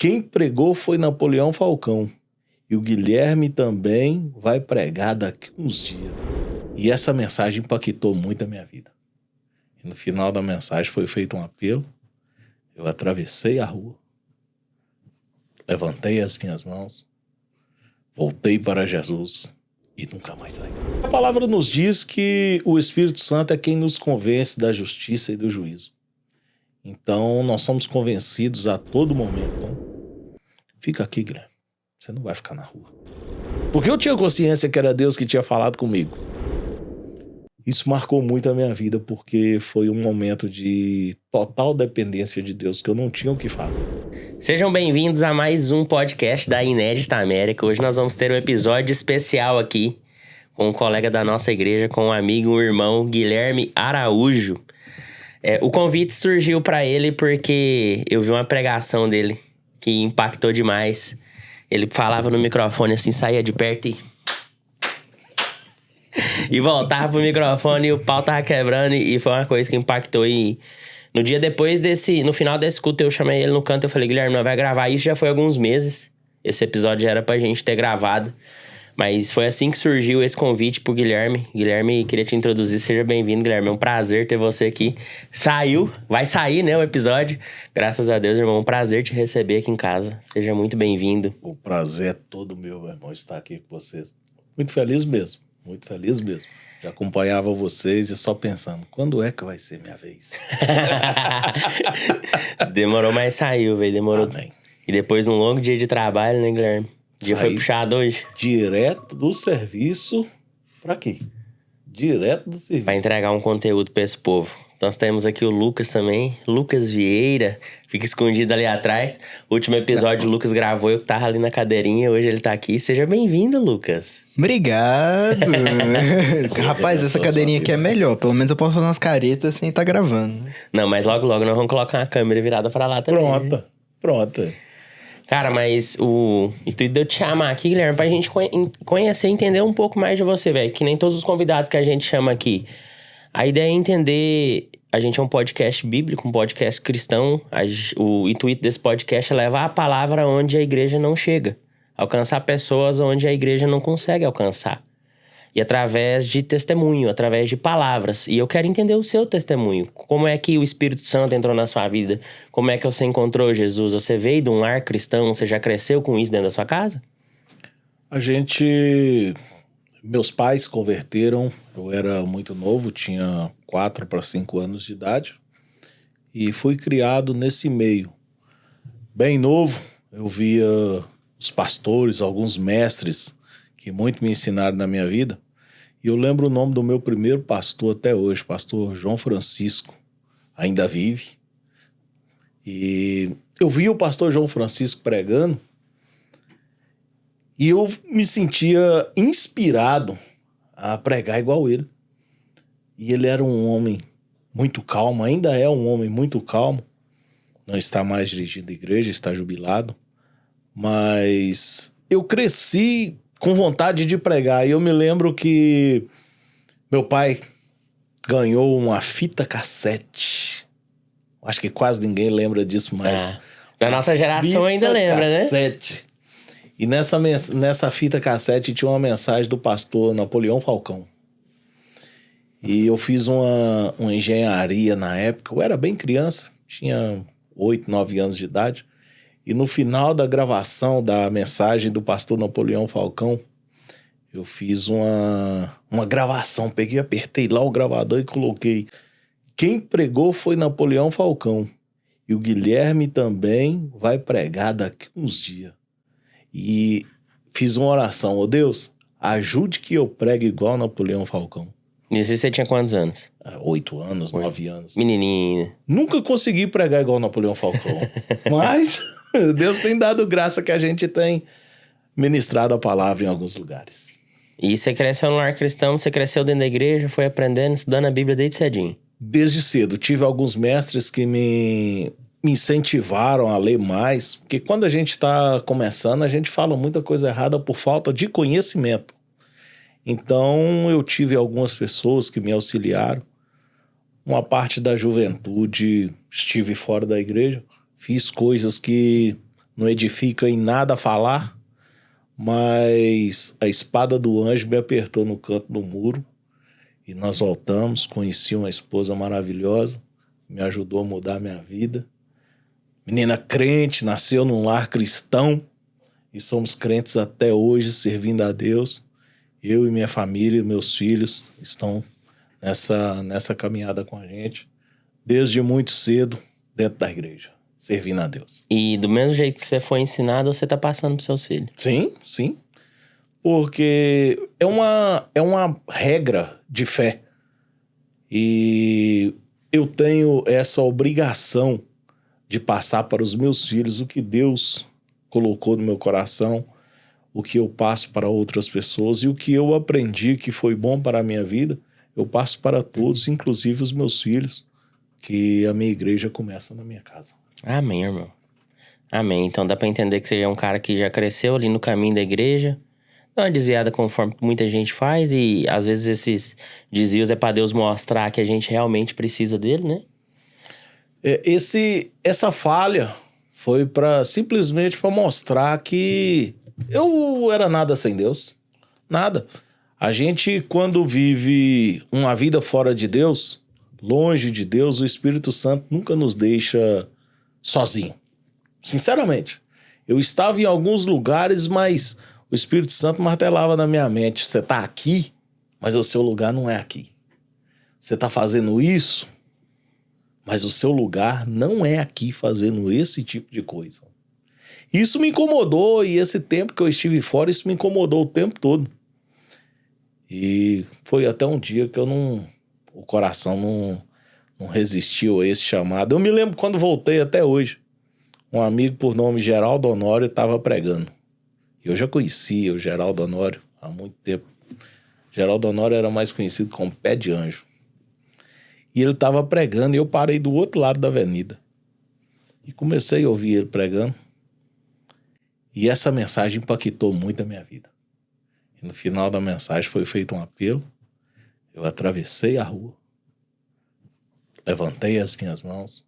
Quem pregou foi Napoleão Falcão. E o Guilherme também vai pregar daqui uns dias. E essa mensagem impactou muito a minha vida. E no final da mensagem foi feito um apelo. Eu atravessei a rua, levantei as minhas mãos, voltei para Jesus e nunca mais saí. A palavra nos diz que o Espírito Santo é quem nos convence da justiça e do juízo. Então, nós somos convencidos a todo momento. Então, fica aqui, Guilherme. Você não vai ficar na rua. Porque eu tinha consciência que era Deus que tinha falado comigo. Isso marcou muito a minha vida, porque foi um momento de total dependência de Deus, que eu não tinha o que fazer. Sejam bem-vindos a mais um podcast da Inédita América. Hoje nós vamos ter um episódio especial aqui com um colega da nossa igreja, com um amigo, um irmão, Guilherme Araújo. O convite surgiu para ele porque eu vi uma pregação dele que impactou demais. Ele falava no microfone assim, saía de perto e voltava pro microfone e o pau tava quebrando e foi uma coisa que impactou. E no dia depois no final desse culto, eu chamei ele no canto, eu falei, Guilherme, nós vai gravar. Isso já foi alguns meses, esse episódio já era pra gente ter gravado. Mas foi assim que surgiu esse convite pro Guilherme. Guilherme, queria te introduzir, seja bem-vindo, Guilherme. É um prazer ter você aqui. Vai sair, né, o episódio. Graças a Deus, irmão, um prazer te receber aqui em casa. Seja muito bem-vindo. O prazer é todo meu irmão, estar aqui com vocês. Muito feliz mesmo. Muito feliz mesmo. Já acompanhava vocês e só pensando, quando é que vai ser minha vez? Demorou, mas saiu, velho. Demorou. Amém. E depois de um longo dia de trabalho, né, Guilherme? O dia foi puxado hoje. Direto do serviço. Pra quê? Direto do serviço. Pra entregar um conteúdo pra esse povo. Nós temos aqui o Lucas também. Lucas Vieira. Fica escondido ali atrás. O último episódio o Lucas gravou, eu tava ali na cadeirinha. Hoje ele tá aqui. Seja bem-vindo, Lucas. Obrigado. Rapaz, essa cadeirinha aqui é melhor. Pelo menos eu posso fazer umas caretas sem estar gravando. Não, mas logo nós vamos colocar uma câmera virada pra lá também. Pronto. Cara, mas o intuito de eu te chamar aqui, Guilherme, pra gente conhecer e entender um pouco mais de você, velho. Que nem todos os convidados que a gente chama aqui. A ideia é entender... A gente é um podcast bíblico, um podcast cristão. O intuito desse podcast é levar a palavra onde a igreja não chega. Alcançar pessoas onde a igreja não consegue alcançar. E através de testemunho, através de palavras. E eu quero entender o seu testemunho. Como é que o Espírito Santo entrou na sua vida? Como é que você encontrou Jesus? Você veio de um lar cristão? Você já cresceu com isso dentro da sua casa? Meus pais converteram, eu era muito novo, tinha 4 para 5 anos de idade. E fui criado nesse meio. Bem novo, eu via os pastores, alguns mestres que muito me ensinaram na minha vida. E eu lembro o nome do meu primeiro pastor até hoje, pastor João Francisco, ainda vive. E eu vi o pastor João Francisco pregando e eu me sentia inspirado a pregar igual ele. E ele era um homem muito calmo, ainda é um homem muito calmo. Não está mais dirigindo a igreja, está jubilado. Mas eu cresci com vontade de pregar. E eu me lembro que meu pai ganhou uma fita cassete. Acho que quase ninguém lembra disso, mas... Da nossa geração ainda lembra, cassete. Né? E nessa fita cassete tinha uma mensagem do pastor Napoleão Falcão. E eu fiz uma engenharia na época. Eu era bem criança, tinha 8, 9 anos de idade. E no final da gravação da mensagem do pastor Napoleão Falcão, eu fiz uma gravação. Apertei lá o gravador e coloquei: quem pregou foi Napoleão Falcão. E o Guilherme também vai pregar daqui uns dias. E fiz uma oração: ó Deus, ajude que eu pregue igual Napoleão Falcão. Nisso você tinha quantos anos? 8 anos, 9 anos. Menininho. Nunca consegui pregar igual Napoleão Falcão. Mas Deus tem dado graça que a gente tem ministrado a palavra em alguns lugares. E você cresceu no lar cristão, você cresceu dentro da igreja, foi aprendendo, estudando a Bíblia desde cedinho? Desde cedo. Tive alguns mestres que me incentivaram a ler mais. Porque quando a gente está começando, a gente fala muita coisa errada por falta de conhecimento. Então, eu tive algumas pessoas que me auxiliaram. Uma parte da juventude estive fora da igreja. Fiz coisas que não edifica em nada falar, mas a espada do anjo me apertou no canto do muro e nós voltamos, conheci uma esposa maravilhosa, me ajudou a mudar a minha vida. Menina crente, nasceu num lar cristão e somos crentes até hoje, servindo a Deus. Eu e minha família, meus filhos estão nessa caminhada com a gente, desde muito cedo, dentro da igreja, servindo a Deus. E do mesmo jeito que você foi ensinado, você tá passando pros seus filhos. Sim, sim. Porque é uma regra de fé. E eu tenho essa obrigação de passar para os meus filhos o que Deus colocou no meu coração, o que eu passo para outras pessoas e o que eu aprendi que foi bom para a minha vida, eu passo para todos, inclusive os meus filhos, que a minha igreja começa na minha casa. Amém, irmão. Amém. Então dá pra entender que você é um cara que já cresceu ali no caminho da igreja, dá uma desviada conforme muita gente faz, e às vezes esses desvios é pra Deus mostrar que a gente realmente precisa dele, né? Essa falha foi simplesmente para mostrar que eu era nada sem Deus. Nada. A gente, quando vive uma vida fora de Deus, longe de Deus, o Espírito Santo nunca nos deixa sozinho. Sinceramente. Eu estava em alguns lugares, mas o Espírito Santo martelava na minha mente. Você está aqui, mas o seu lugar não é aqui. Você está fazendo isso, mas o seu lugar não é aqui fazendo esse tipo de coisa. Isso me incomodou, e esse tempo que eu estive fora, isso me incomodou o tempo todo. E foi até um dia que o coração não resistiu a esse chamado. Eu me lembro quando voltei até hoje. Um amigo por nome Geraldo Honório estava pregando. Eu já conhecia o Geraldo Honório há muito tempo. Geraldo Honório era mais conhecido como Pé de Anjo. E ele estava pregando e eu parei do outro lado da avenida. E comecei a ouvir ele pregando. E essa mensagem impactou muito a minha vida. E no final da mensagem foi feito um apelo. Eu atravessei a rua. Levantei as minhas mãos.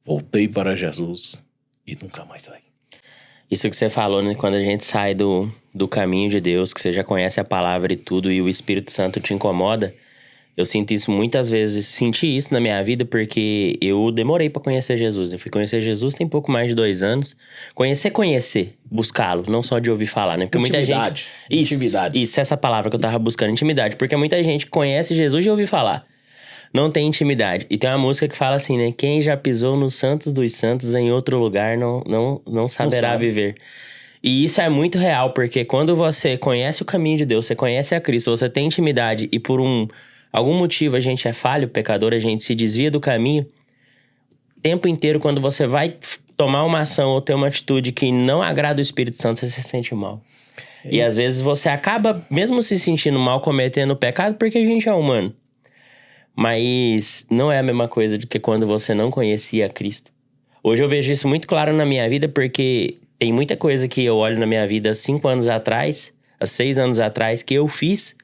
Voltei para Jesus e nunca mais saí. Isso que você falou, né? Quando a gente sai do caminho de Deus, que você já conhece a palavra e tudo, e o Espírito Santo te incomoda. Eu sinto isso muitas vezes, senti isso na minha vida porque eu demorei pra conhecer Jesus. Eu fui conhecer Jesus tem pouco mais de 2 anos. Conhecer, buscá-lo, não só de ouvir falar, né? Porque Intimidade. Muita gente... Intimidade. Isso, essa palavra que eu tava buscando, intimidade. Porque muita gente conhece Jesus de ouvir falar. Não tem intimidade. E tem uma música que fala assim, né? Quem já pisou nos santos dos santos em outro lugar não saberá viver. E isso é muito real, porque quando você conhece o caminho de Deus, você conhece a Cristo, você tem intimidade e por algum motivo a gente é falho, pecador, a gente se desvia do caminho, o tempo inteiro quando você vai tomar uma ação ou ter uma atitude que não agrada o Espírito Santo, você se sente mal. E às vezes você acaba mesmo se sentindo mal, cometendo pecado, porque a gente é humano. Mas não é a mesma coisa do que quando você não conhecia Cristo. Hoje eu vejo isso muito claro na minha vida, porque tem muita coisa que eu olho na minha vida há 5 anos atrás, há 6 anos atrás, que eu fiz,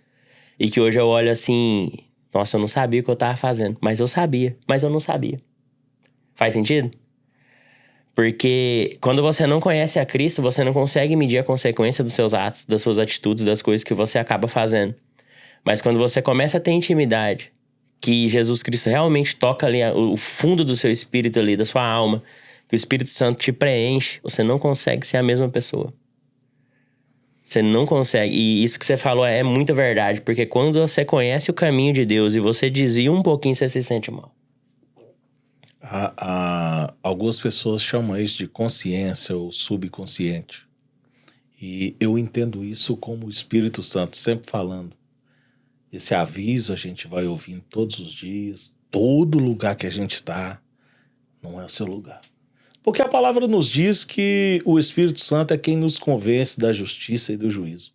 e que hoje eu olho assim, nossa, eu não sabia o que eu tava fazendo. Mas eu sabia, mas eu não sabia. Faz sentido? Porque quando você não conhece a Cristo, você não consegue medir a consequência dos seus atos, das suas atitudes, das coisas que você acaba fazendo. Mas quando você começa a ter intimidade, que Jesus Cristo realmente toca ali o fundo do seu espírito ali, da sua alma, que o Espírito Santo te preenche, você não consegue ser a mesma pessoa. Você não consegue. E isso que você falou é muita verdade, porque quando você conhece o caminho de Deus e você desvia um pouquinho, você se sente mal. Algumas pessoas chamam isso de consciência ou subconsciente. E eu entendo isso como o Espírito Santo sempre falando. Esse aviso a gente vai ouvindo todos os dias, todo lugar que a gente está, não é o seu lugar. Porque a palavra nos diz que o Espírito Santo é quem nos convence da justiça e do juízo.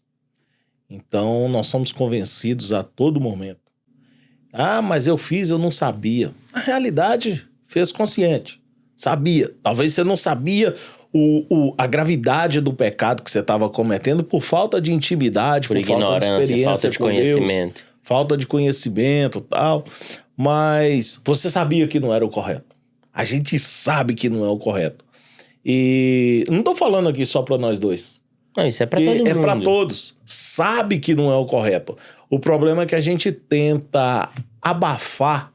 Então, nós somos convencidos a todo momento. Ah, mas eu não sabia. Na realidade, fez consciente. Sabia. Talvez você não sabia a gravidade do pecado que você estava cometendo por falta de intimidade, por falta de experiência, falta de conhecimento. Deus, falta de conhecimento e tal. Mas você sabia que não era o correto. A gente sabe que não é o correto. E não tô falando aqui só para nós dois. Não, isso é pra todo mundo. É para todos. Sabe que não é o correto. O problema é que a gente tenta abafar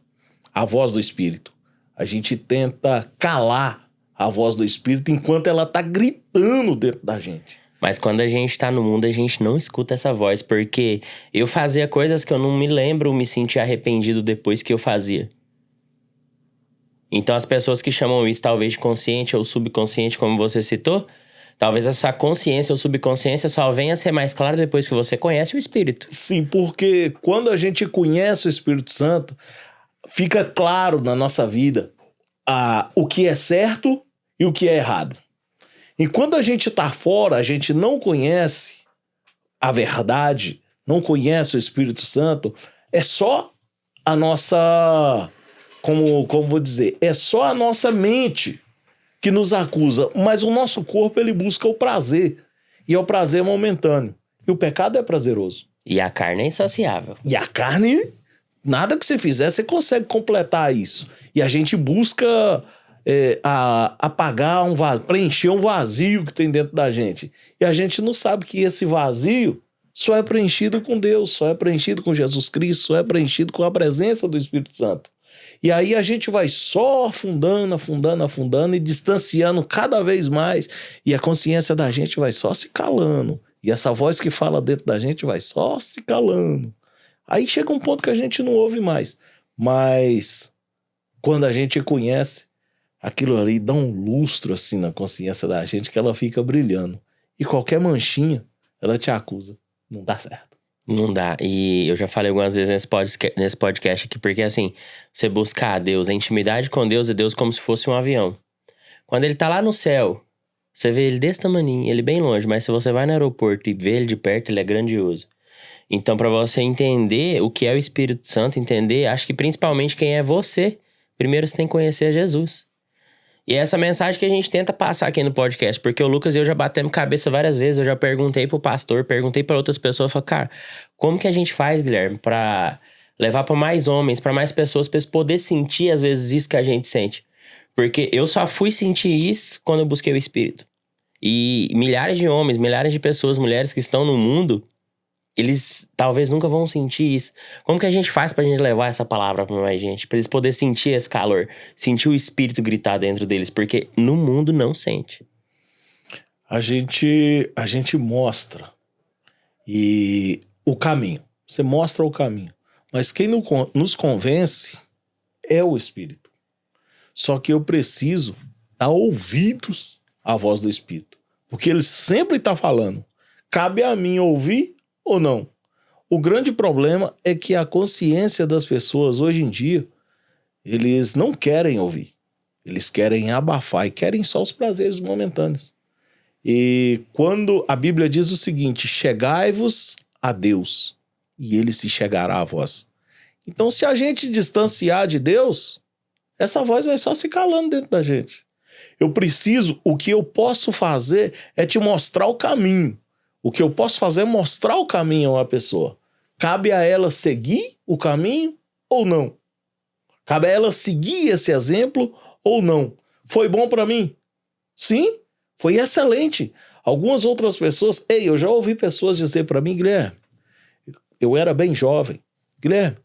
a voz do Espírito. A gente tenta calar a voz do Espírito enquanto ela tá gritando dentro da gente. Mas quando a gente tá no mundo, a gente não escuta essa voz. Porque eu fazia coisas que eu não me lembro, me sentia arrependido depois que eu fazia. Então as pessoas que chamam isso talvez de consciente ou subconsciente, como você citou, talvez essa consciência ou subconsciência só venha a ser mais clara depois que você conhece o Espírito. Sim, porque quando a gente conhece o Espírito Santo, fica claro na nossa vida o que é certo e o que é errado. Enquanto a gente está fora, a gente não conhece a verdade, não conhece o Espírito Santo, é só a nossa, como vou dizer, é só a nossa mente que nos acusa, mas o nosso corpo ele busca o prazer, e é o prazer momentâneo, e o pecado é prazeroso. E a carne é insaciável. E a carne, nada que você fizer, você consegue completar isso. E a gente busca apagar um vazio, preencher um vazio que tem dentro da gente. E a gente não sabe que esse vazio só é preenchido com Deus, só é preenchido com Jesus Cristo, só é preenchido com a presença do Espírito Santo. E aí a gente vai só afundando e distanciando cada vez mais. E a consciência da gente vai só se calando. E essa voz que fala dentro da gente vai só se calando. Aí chega um ponto que a gente não ouve mais. Mas quando a gente conhece, aquilo ali dá um lustro assim na consciência da gente que ela fica brilhando. E qualquer manchinha, ela te acusa. Não dá certo. Não dá. E eu já falei algumas vezes nesse podcast aqui, porque assim, você buscar a Deus, a intimidade com Deus é Deus como se fosse um avião. Quando ele tá lá no céu, você vê ele desse tamaninho, ele bem longe, mas se você vai no aeroporto e vê ele de perto, ele é grandioso. Então, pra você entender o que é o Espírito Santo, entender, acho que principalmente quem é você, primeiro você tem que conhecer Jesus. E é essa mensagem que a gente tenta passar aqui no podcast, porque o Lucas e eu já batemos cabeça várias vezes, eu já perguntei pro pastor, perguntei pra outras pessoas, falei, cara, como que a gente faz, Guilherme, pra levar pra mais homens, pra mais pessoas, pra eles poderem sentir, às vezes, isso que a gente sente? Porque eu só fui sentir isso quando eu busquei o Espírito. E milhares de homens, milhares de pessoas, mulheres que estão no mundo, eles talvez nunca vão sentir isso. Como que a gente faz pra gente levar essa palavra pra mais gente? Pra eles poderem sentir esse calor, sentir o Espírito gritar dentro deles, porque no mundo não sente. A gente mostra e o caminho. Você mostra o caminho. Mas quem nos convence é o Espírito. Só que eu preciso dar ouvidos à voz do Espírito. Porque ele sempre está falando. Cabe a mim ouvir ou não? O grande problema é que a consciência das pessoas hoje em dia, eles não querem ouvir. Eles querem abafar e querem só os prazeres momentâneos. E quando a Bíblia diz o seguinte, chegai-vos a Deus e ele se chegará a vós. Então se a gente distanciar de Deus, essa voz vai só se calando dentro da gente. O que eu posso fazer é te mostrar o caminho. O que eu posso fazer é mostrar o caminho a uma pessoa. Cabe a ela seguir o caminho ou não? Cabe a ela seguir esse exemplo ou não? Foi bom para mim? Sim, foi excelente. Algumas outras pessoas... eu já ouvi pessoas dizer para mim, Guilherme, eu era bem jovem. Guilherme,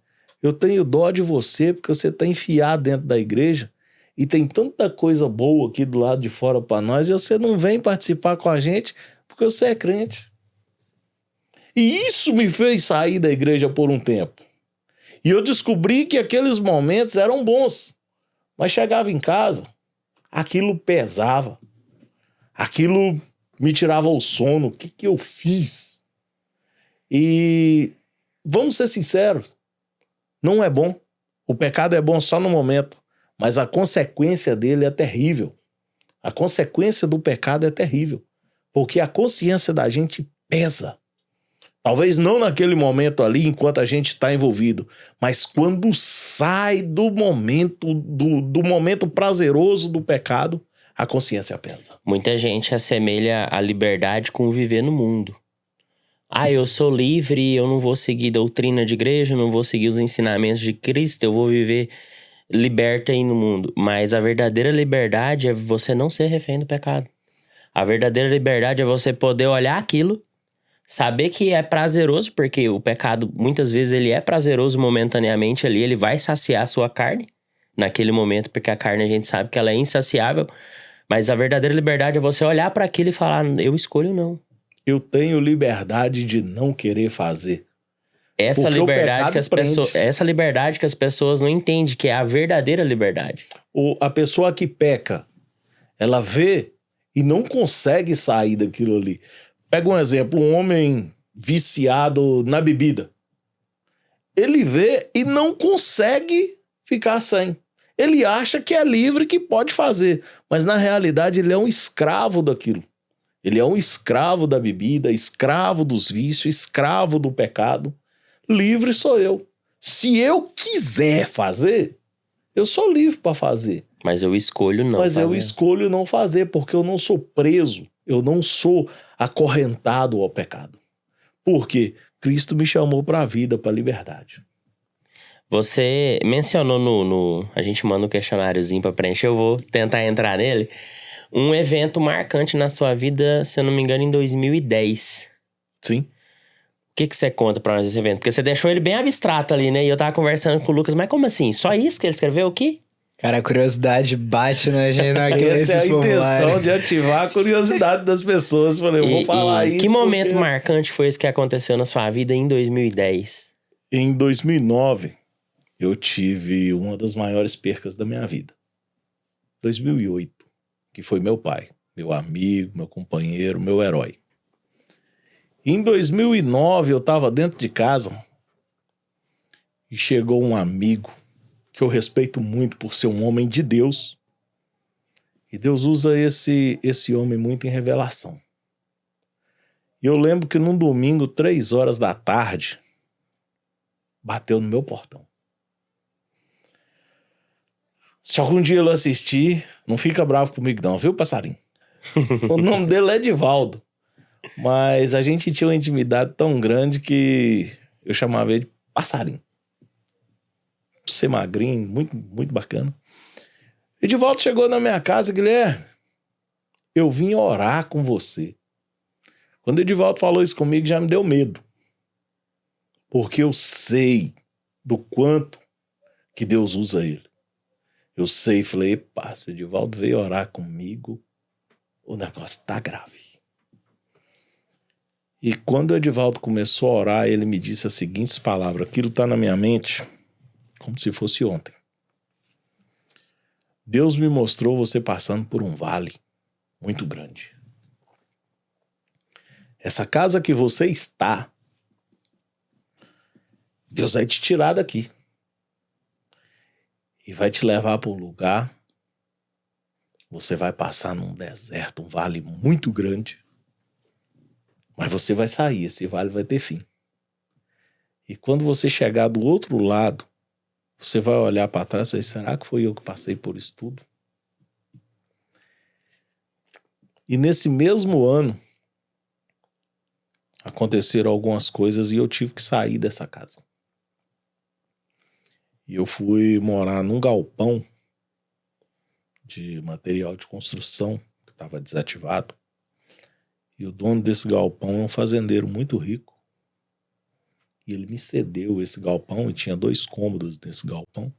eu tenho dó de você porque você está enfiado dentro da igreja e tem tanta coisa boa aqui do lado de fora para nós e você não vem participar com a gente porque você é crente. E isso me fez sair da igreja por um tempo. E eu descobri que aqueles momentos eram bons. Mas chegava em casa, aquilo pesava. Aquilo me tirava o sono. O que eu fiz? E vamos ser sinceros, não é bom. O pecado é bom só no momento, mas a consequência dele é terrível. A consequência do pecado é terrível, porque a consciência da gente pesa. Talvez não naquele momento ali, enquanto a gente está envolvido, mas quando sai do momento prazeroso do pecado, a consciência pesa. Muita gente assemelha a liberdade com viver no mundo. Eu sou livre, eu não vou seguir doutrina de igreja, eu não vou seguir os ensinamentos de Cristo, eu vou viver liberta aí no mundo. Mas a verdadeira liberdade é você não ser refém do pecado. A verdadeira liberdade é você poder olhar aquilo, saber que é prazeroso, porque o pecado, muitas vezes, ele é prazeroso momentaneamente ali, ele vai saciar a sua carne naquele momento, porque a carne a gente sabe que ela é insaciável. Mas a verdadeira liberdade é você olhar para aquilo e falar, eu escolho não. Eu tenho liberdade de não querer fazer. Essa Porque liberdade o pecado prende. essa liberdade que as pessoas não entendem, que é a verdadeira liberdade. A pessoa que peca, ela vê e não consegue sair daquilo ali. Pega um exemplo, um homem viciado na bebida. Ele vê e não consegue ficar sem. Ele acha que é livre, que pode fazer. Mas na realidade ele é um escravo daquilo. Ele é um escravo da bebida, escravo dos vícios, escravo do pecado. Livre sou eu. Se eu quiser fazer, eu sou livre para fazer. Mas eu escolho não Mas fazer. eu escolho não fazer, porque eu não sou preso. Eu não sou acorrentado ao pecado. Porque Cristo me chamou para a vida, para a liberdade. Você mencionou a gente manda um questionáriozinho pra preencher, eu vou tentar entrar nele. Um evento marcante na sua vida, se eu não me engano, em 2010. Sim. O que você conta pra nós desse evento? Porque você deixou ele bem abstrato ali, né? E eu tava conversando com o Lucas, mas como assim? Só isso que ele escreveu aqui? Cara, a curiosidade bate na gente. Essa é a intenção de ativar a curiosidade das pessoas. Falei, eu vou falar isso. Que momento marcante foi esse que aconteceu na sua vida em 2010? Em 2009, eu tive uma das maiores percas da minha vida. 2008, que foi meu pai, meu amigo, meu companheiro, meu herói. Em 2009, eu estava dentro de casa e chegou um amigo que eu respeito muito por ser um homem de Deus. E Deus usa esse homem muito em revelação. E eu lembro que num domingo, 3 horas da tarde, bateu no meu portão. Se algum dia ele assistir, não fica bravo comigo não, viu, passarinho? O nome dele é Edivaldo. Mas a gente tinha uma intimidade tão grande que eu chamava ele de passarinho. Ser magrinho, muito, muito bacana. Edivaldo chegou na minha casa, Guilherme, eu vim orar com você. Quando Edivaldo falou isso comigo, já me deu medo. Porque eu sei do quanto que Deus usa ele. Eu sei, falei, epa, se Edivaldo veio orar comigo, o negócio tá grave. E quando o Edivaldo começou a orar, ele me disse as seguintes palavras. Aquilo tá na minha mente como se fosse ontem. Deus me mostrou você passando por um vale muito grande. Essa casa que você está, Deus vai te tirar daqui. E vai te levar para um lugar. Você vai passar num deserto, um vale muito grande. Mas você vai sair, esse vale vai ter fim. E quando você chegar do outro lado, você vai olhar para trás e vai, será que foi eu que passei por isso tudo? E nesse mesmo ano, aconteceram algumas coisas e eu tive que sair dessa casa. E eu fui morar num galpão de material de construção que estava desativado. E o dono desse galpão é um fazendeiro muito rico. E ele me cedeu esse galpão e tinha 2 cômodos nesse galpão.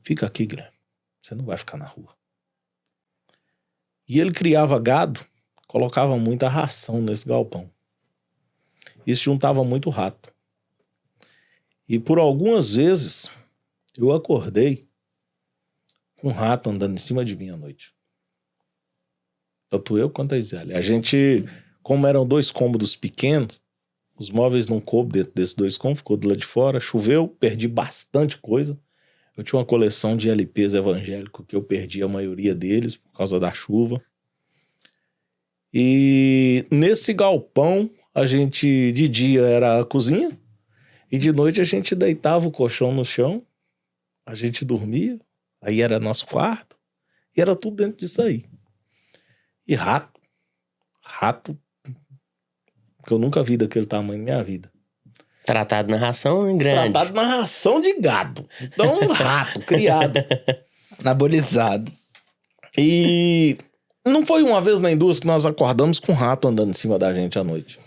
Fica aqui, Guilherme. Você não vai ficar na rua. E ele criava gado, colocava muita ração nesse galpão. Isso juntava muito rato. E por algumas vezes eu acordei com um rato andando em cima de mim à noite. Tanto eu quanto a Isele. A gente, como eram 2 cômodos pequenos, os móveis não coube dentro desses 2 cômodos, ficou do lado de fora, choveu, perdi bastante coisa. Eu tinha uma coleção de LPs evangélicos que eu perdi a maioria deles por causa da chuva. E nesse galpão, a gente, de dia era a cozinha, e de noite a gente deitava o colchão no chão, a gente dormia, aí era nosso quarto, e era tudo dentro disso aí. E rato, que eu nunca vi daquele tamanho na minha vida. Tratado na ração grande. Tratado na ração de gado. Então, um rato criado. Anabolizado. E não foi uma vez na indústria que nós acordamos com um rato andando em cima da gente à noite.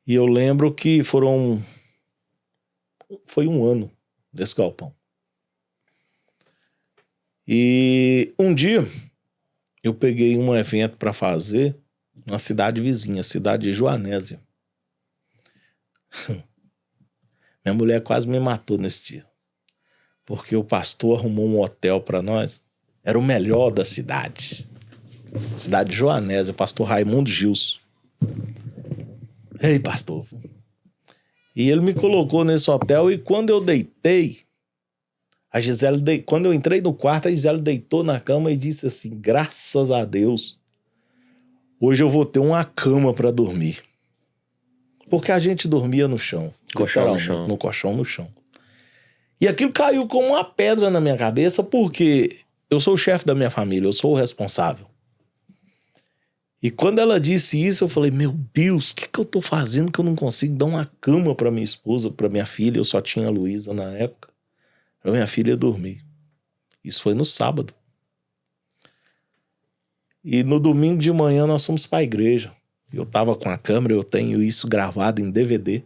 E eu lembro que foi um ano desse galpão. E um dia eu peguei um evento para fazer numa cidade vizinha, cidade de Joanésia. Minha mulher quase me matou nesse dia. Porque o pastor arrumou um hotel para nós. Era o melhor da cidade. Cidade de Joanésia, o pastor Raimundo Gilson. Ei, pastor. E ele me colocou nesse hotel e quando eu deitei, a Gisele, quando eu entrei no quarto, a Gisele deitou na cama e disse assim, graças a Deus, hoje eu vou ter uma cama para dormir. Porque a gente dormia no chão. Colchão no chão. No colchão no chão. E aquilo caiu como uma pedra na minha cabeça, porque eu sou o chefe da minha família, eu sou o responsável. E quando ela disse isso, eu falei, meu Deus, o que eu tô fazendo que eu não consigo dar uma cama pra minha esposa, pra minha filha? Eu só tinha a Luísa na época. Pra minha filha dormir. Isso foi no sábado. E no domingo de manhã nós fomos pra igreja. Eu tava com a câmera, eu tenho isso gravado em DVD.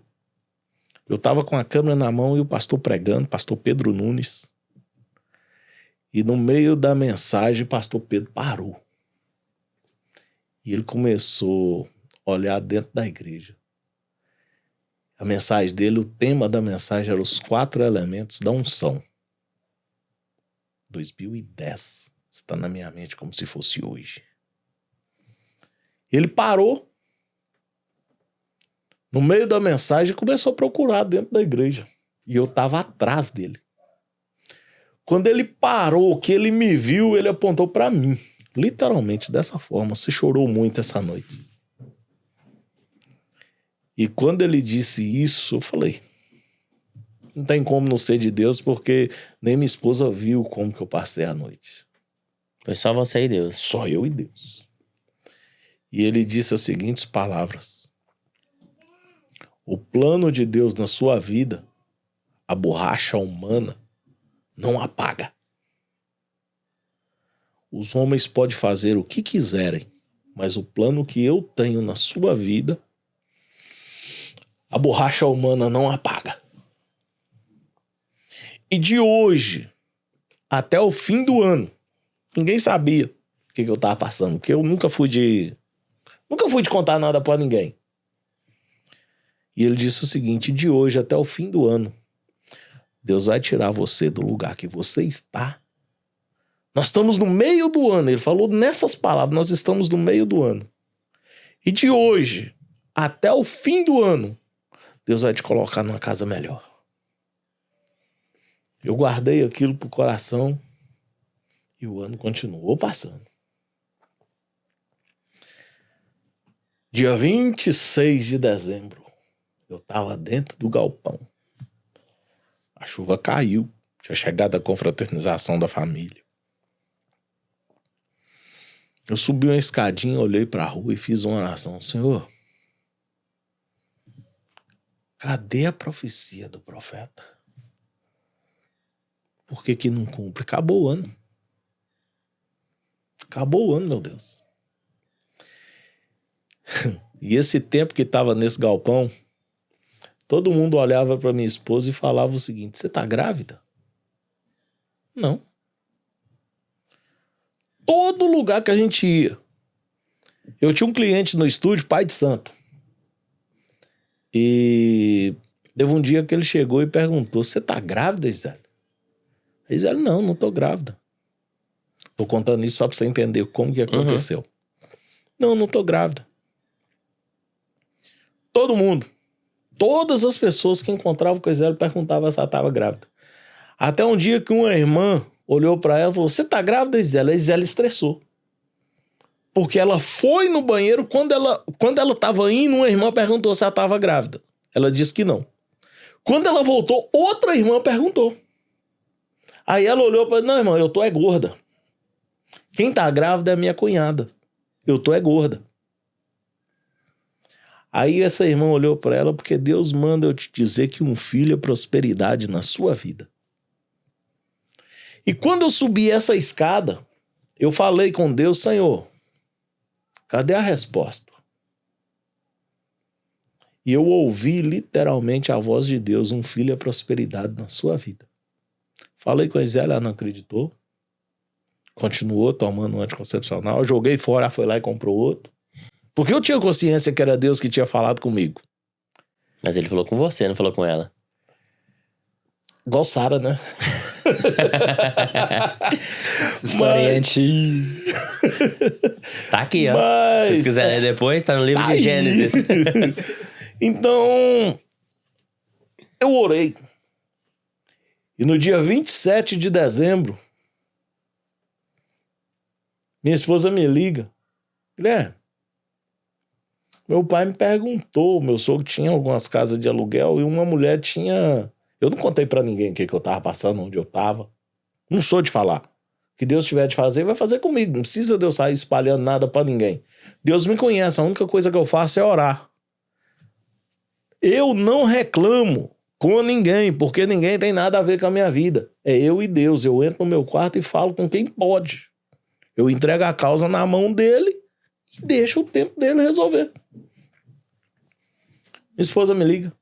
Eu tava com a câmera na mão e o pastor pregando, pastor Pedro Nunes. E no meio da mensagem, o pastor Pedro parou. E ele começou a olhar dentro da igreja. A mensagem dele, o tema da mensagem era os 4 elementos da unção. 2010. Está na minha mente como se fosse hoje. Ele parou. No meio da mensagem, começou a procurar dentro da igreja. E eu estava atrás dele. Quando ele parou, que ele me viu, ele apontou para mim. Literalmente, dessa forma. Você chorou muito essa noite. E quando ele disse isso, eu falei, não tem como não ser de Deus, porque nem minha esposa viu como que eu passei a noite. Foi só você e Deus. Só eu e Deus. E ele disse as seguintes palavras. O plano de Deus na sua vida, a borracha humana, não apaga. Os homens podem fazer o que quiserem, mas o plano que eu tenho na sua vida, a borracha humana não apaga. E de hoje até o fim do ano, ninguém sabia o que eu estava passando, porque eu nunca fui de contar nada para ninguém. E ele disse o seguinte, de hoje até o fim do ano, Deus vai tirar você do lugar que você está. Nós estamos no meio do ano. Ele falou nessas palavras, nós estamos no meio do ano. E de hoje até o fim do ano, Deus vai te colocar numa casa melhor. Eu guardei aquilo pro coração e o ano continuou passando. Dia 26 de dezembro, eu estava dentro do galpão. A chuva caiu. Tinha chegado a confraternização da família. Eu subi uma escadinha, olhei para a rua e fiz uma oração. Senhor, cadê a profecia do profeta? Por que não cumpre? Acabou o ano. Acabou o ano, meu Deus. E esse tempo que estava nesse galpão, todo mundo olhava para minha esposa e falava o seguinte, você tá grávida? Não. Todo lugar que a gente ia. Eu tinha um cliente no estúdio, pai de santo. E teve um dia que ele chegou e perguntou, você tá grávida, Gisele? A Gisele, não tô grávida. Tô contando isso só pra você entender como que aconteceu. Não tô grávida. Todo mundo. Todas as pessoas que encontravam com a Gisele perguntavam se ela estava grávida. Até um dia que uma irmã olhou para ela e falou, você tá grávida, Gisele? A Gisele estressou. Porque ela foi no banheiro, quando ela estava indo, uma irmã perguntou se ela estava grávida. Ela disse que não. Quando ela voltou, outra irmã perguntou. Aí ela olhou para ela, não, irmã, eu tô gorda. Quem tá grávida é minha cunhada. Eu tô gorda. Aí essa irmã olhou para ela, porque Deus manda eu te dizer que um filho é prosperidade na sua vida. E quando eu subi essa escada, eu falei com Deus, Senhor, cadê a resposta? E eu ouvi literalmente a voz de Deus, um filho é prosperidade na sua vida. Falei com a Gisele, ela não acreditou. Continuou tomando um anticoncepcional. Eu joguei fora, ela foi lá e comprou outro. Porque eu tinha consciência que era Deus que tinha falado comigo. Mas ele falou com você, não falou com ela. Igual Sara, né? Essa história é antiga. Tá aqui, ó. Mas... Se vocês quiserem ler depois, tá no livro Tá de Gênesis. Então, eu orei. E no dia 27 de dezembro, minha esposa me liga. Guilherme, meu pai me perguntou, meu sogro tinha algumas casas de aluguel e uma mulher tinha... Eu não contei pra ninguém o que eu tava passando, onde eu tava. Não sou de falar. O que Deus tiver de fazer, vai fazer comigo. Não precisa de eu sair espalhando nada pra ninguém. Deus me conhece, a única coisa que eu faço é orar. Eu não reclamo com ninguém, porque ninguém tem nada a ver com a minha vida. É eu e Deus. Eu entro no meu quarto e falo com quem pode. Eu entrego a causa na mão dele e deixo o tempo dele resolver. Minha esposa me liga.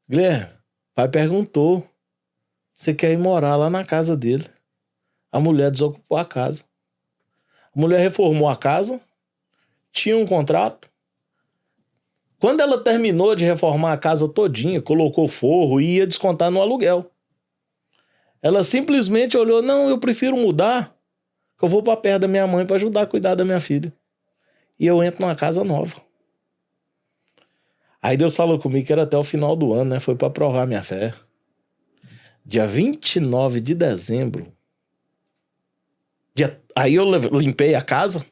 Guilherme, pai perguntou. Você quer ir morar lá na casa dele? A mulher desocupou a casa. A mulher reformou a casa. Tinha um contrato. Quando ela terminou de reformar a casa todinha, colocou forro e ia descontar no aluguel. Ela simplesmente olhou, não, eu prefiro mudar, que eu vou para perto da minha mãe para ajudar a cuidar da minha filha. E eu entro numa casa nova. Aí Deus falou comigo que era até o final do ano, né? Foi para provar minha fé. Dia 29 de dezembro. Aí eu limpei a casa.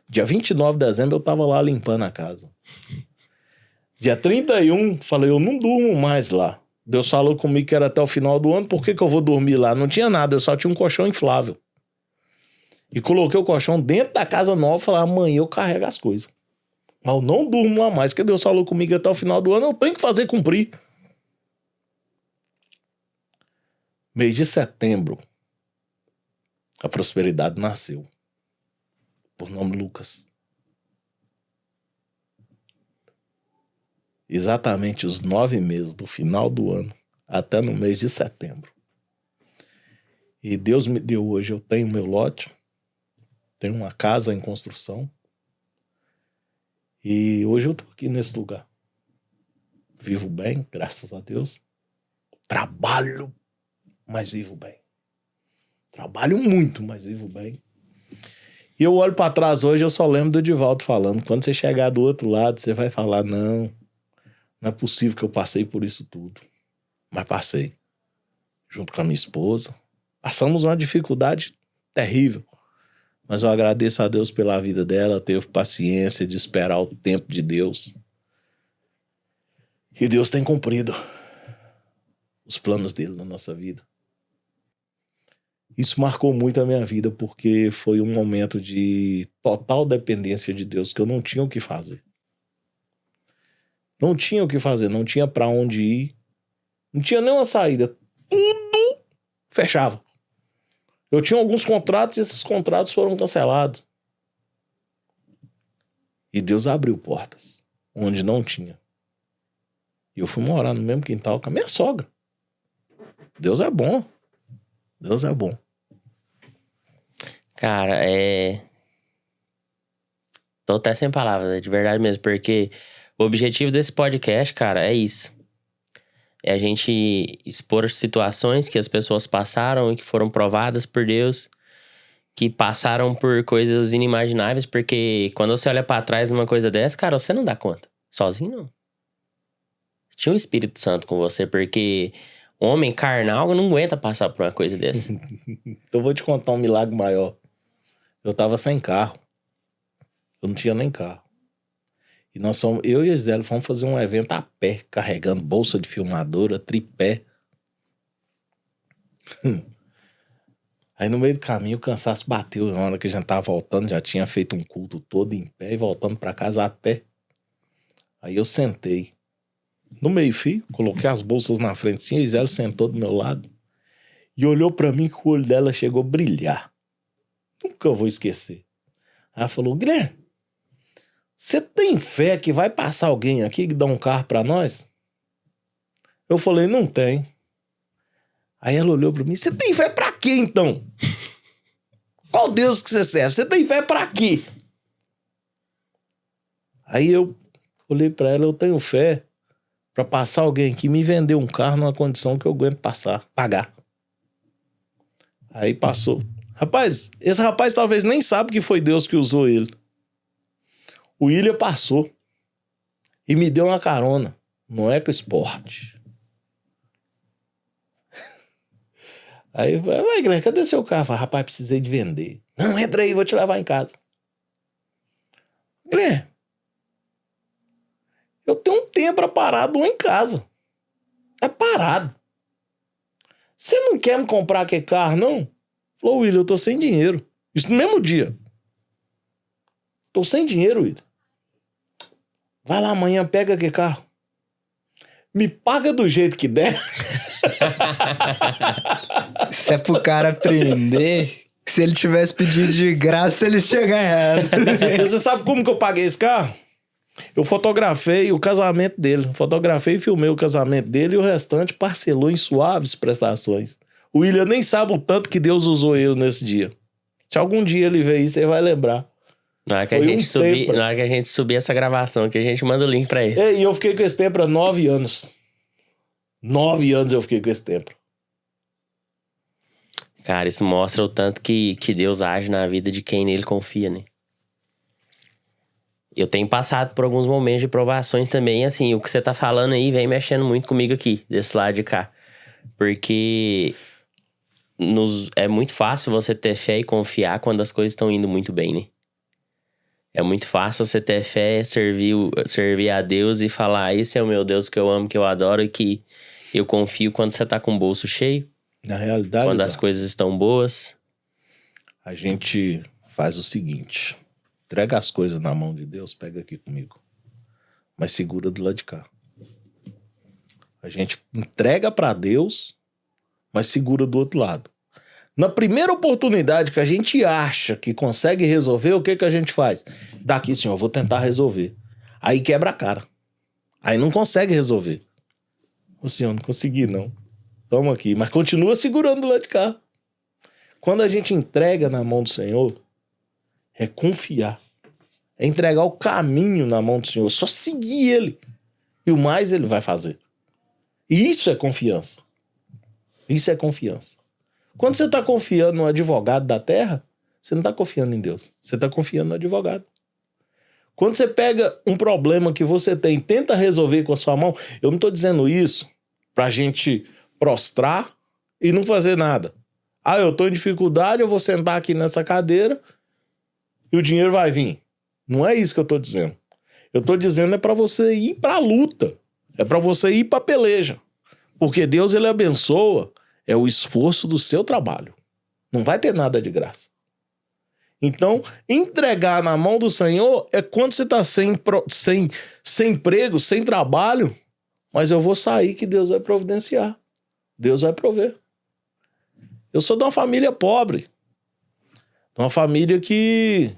Dia 29 de dezembro eu tava lá limpando a casa. Dia 31, falei, eu não durmo mais lá. Deus falou comigo que era até o final do ano, por que eu vou dormir lá? Não tinha nada, eu só tinha um colchão inflável. E coloquei o colchão dentro da casa nova, falei, amanhã eu carrego as coisas. Mas eu não durmo lá mais, porque Deus falou comigo até o final do ano, eu tenho que fazer cumprir. Mês de setembro, a prosperidade nasceu. Por nome Lucas. Exatamente os 9 meses do final do ano, até no mês de setembro. E Deus me deu hoje, eu tenho meu lote, tenho uma casa em construção, e hoje eu tô aqui nesse lugar. Vivo bem, graças a Deus. Trabalho, mas vivo bem. Trabalho muito, mas vivo bem. E eu olho para trás hoje, eu só lembro do Edivaldo falando, quando você chegar do outro lado, você vai falar, não é possível que eu passei por isso tudo. Mas passei. Junto com a minha esposa. Passamos uma dificuldade terrível. Mas eu agradeço a Deus pela vida dela. Teve paciência de esperar o tempo de Deus. E Deus tem cumprido os planos dele na nossa vida. Isso marcou muito a minha vida, porque foi um momento de total dependência de Deus, que eu não tinha o que fazer. Não tinha o que fazer, não tinha pra onde ir. Não tinha nenhuma saída. Tudo fechava. Eu tinha alguns contratos e esses contratos foram cancelados. E Deus abriu portas onde não tinha. E eu fui morar no mesmo quintal com a minha sogra. Deus é bom. Deus é bom. Cara, tô até sem palavras, de verdade mesmo, porque o objetivo desse podcast, cara, é isso. É a gente expor situações que as pessoas passaram e que foram provadas por Deus, que passaram por coisas inimagináveis, porque quando você olha pra trás numa coisa dessa, cara, você não dá conta. Sozinho, não. Tinha um Espírito Santo com você, porque homem carnal não aguenta passar por uma coisa dessa. Então eu vou te contar um milagre maior. Eu tava sem carro. Eu não tinha nem carro. E eu e a Gisele fomos fazer um evento a pé, carregando bolsa de filmadora, tripé. Aí no meio do caminho o cansaço bateu. Na hora que a gente tava voltando, já tinha feito um culto todo em pé e voltando pra casa a pé. Aí eu sentei no meio-fio, coloquei as bolsas na frente assim, a Isela sentou do meu lado e olhou pra mim que o olho dela chegou a brilhar. Nunca vou esquecer. Ela falou, Guilherme, você tem fé que vai passar alguém aqui que dá um carro pra nós? Eu falei, não tem. Aí ela olhou pra mim, você tem fé pra quê então? Qual Deus que você serve? Você tem fé pra quê? Aí eu olhei pra ela, eu tenho fé pra passar alguém aqui e me vender um carro numa condição que eu aguento pagar. Aí passou. Rapaz, esse rapaz talvez nem sabe que foi Deus que usou ele. O William passou e me deu uma carona no EcoSport. Aí eu falei, vai, Guilherme, cadê seu carro? Eu falei, rapaz, precisei de vender. Não, entra aí, vou te levar em casa. Guilherme, eu tenho um Tempra parado lá em casa. É parado. Você não quer me comprar aquele carro, não? Falou, William, eu tô sem dinheiro. Isso no mesmo dia. Tô sem dinheiro, William. Vai lá amanhã, pega aquele carro. Me paga do jeito que der. Isso é pro cara aprender que se ele tivesse pedido de graça, ele tinha ganhado. Você sabe como que eu paguei esse carro? Eu fotografei o casamento dele. Fotografei e filmei o casamento dele e o restante parcelou em suaves prestações. O William nem sabe o tanto que Deus usou ele nesse dia. Se algum dia ele ver isso, ele vai lembrar. Na hora que a gente subir essa gravação, que a gente manda o link pra ele. E eu fiquei com esse Tempra 9 anos. 9 anos eu fiquei com esse Tempra. Cara, isso mostra o tanto que Deus age na vida de quem nele confia, né? Eu tenho passado por alguns momentos de provações também, assim, o que você tá falando aí vem mexendo muito comigo aqui, desse lado de cá. Porque é muito fácil você ter fé e confiar quando as coisas estão indo muito bem, né? É muito fácil você ter fé, servir a Deus e falar, esse é o meu Deus que eu amo, que eu adoro e que eu confio quando você tá com o bolso cheio. Na realidade, quando as coisas estão boas. A gente faz o seguinte, entrega as coisas na mão de Deus, pega aqui comigo, mas segura do lado de cá. A gente entrega pra Deus, mas segura do outro lado. Na primeira oportunidade que a gente acha que consegue resolver, o que que a gente faz? Daqui, senhor, eu vou tentar resolver. Aí quebra a cara. Aí não consegue resolver. Ô senhor, não consegui não. Toma aqui. Mas continua segurando do lado de cá. Quando a gente entrega na mão do Senhor, é confiar. É entregar o caminho na mão do Senhor. É só seguir Ele. E o mais Ele vai fazer. E isso é confiança. Isso é confiança. Quando você está confiando no advogado da terra, você não está confiando em Deus. Você está confiando no advogado. Quando você pega um problema que você tem e tenta resolver com a sua mão, eu não estou dizendo isso pra gente prostrar e não fazer nada. Ah, eu tô em dificuldade, eu vou sentar aqui nessa cadeira e o dinheiro vai vir. Não é isso que eu tô dizendo. Eu tô dizendo é pra você ir pra luta. É pra você ir pra peleja. Porque Deus, ele abençoa é o esforço do seu trabalho. Não vai ter nada de graça. Então, entregar na mão do Senhor é quando você tá sem emprego, sem trabalho, mas eu vou sair que Deus vai providenciar. Deus vai prover. Eu sou de uma família pobre. De uma família que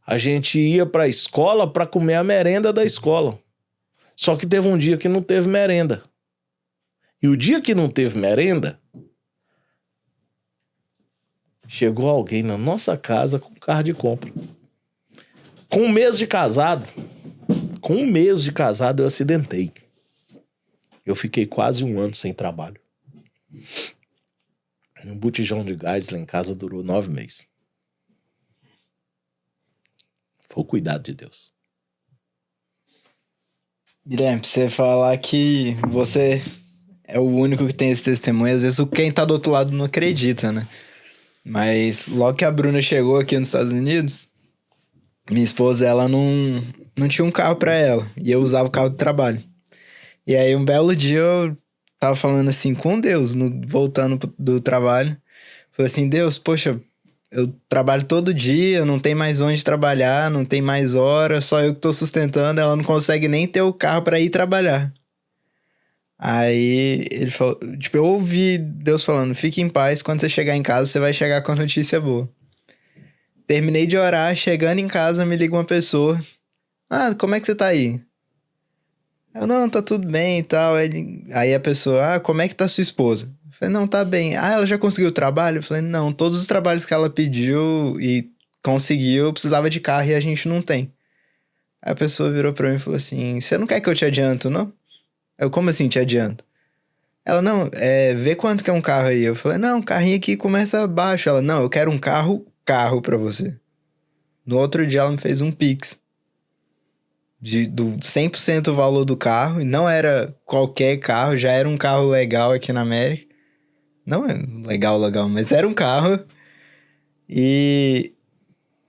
a gente ia pra escola pra comer a merenda da escola. Só que teve um dia que não teve merenda. E o dia que não teve merenda, chegou alguém na nossa casa com carro de compra. Com 1 mês de casado, eu acidentei. Eu fiquei quase 1 ano sem trabalho. Um botijão de gás lá em casa durou 9 meses. Foi o cuidado de Deus. Guilherme, você falar que você é o único que tem esse testemunho, às vezes quem tá do outro lado não acredita, né? Mas logo que a Bruna chegou aqui nos Estados Unidos, minha esposa, ela não tinha um carro pra ela. E eu usava o carro de trabalho. E aí um belo dia eu tava falando assim com Deus, voltando do trabalho. Falei assim, Deus, poxa, eu trabalho todo dia, não tem mais onde trabalhar, não tem mais hora, só eu que tô sustentando, ela não consegue nem ter o carro pra ir trabalhar. Aí ele falou, tipo, eu ouvi Deus falando, fique em paz, quando você chegar em casa, você vai chegar com a notícia boa. Terminei de orar, chegando em casa, me liga uma pessoa. Ah, como é que você tá aí? Eu, não, tá tudo bem e tal. Aí a pessoa, como é que tá sua esposa? Eu falei, não, tá bem. Ah, ela já conseguiu o trabalho? Eu falei, não, todos os trabalhos que ela pediu e conseguiu, eu precisava de carro e a gente não tem. Aí a pessoa virou pra mim e falou assim, você não quer que eu te adianto, não? Eu, como assim te adianto? Ela, não, vê quanto que é um carro aí. Eu falei, não, o carrinho aqui começa baixo. Ela, não, eu quero um carro pra você. No outro dia ela me fez um Pix. Do 100% o valor do carro. E não era qualquer carro, já era um carro legal aqui na América. Não é legal, mas era um carro. E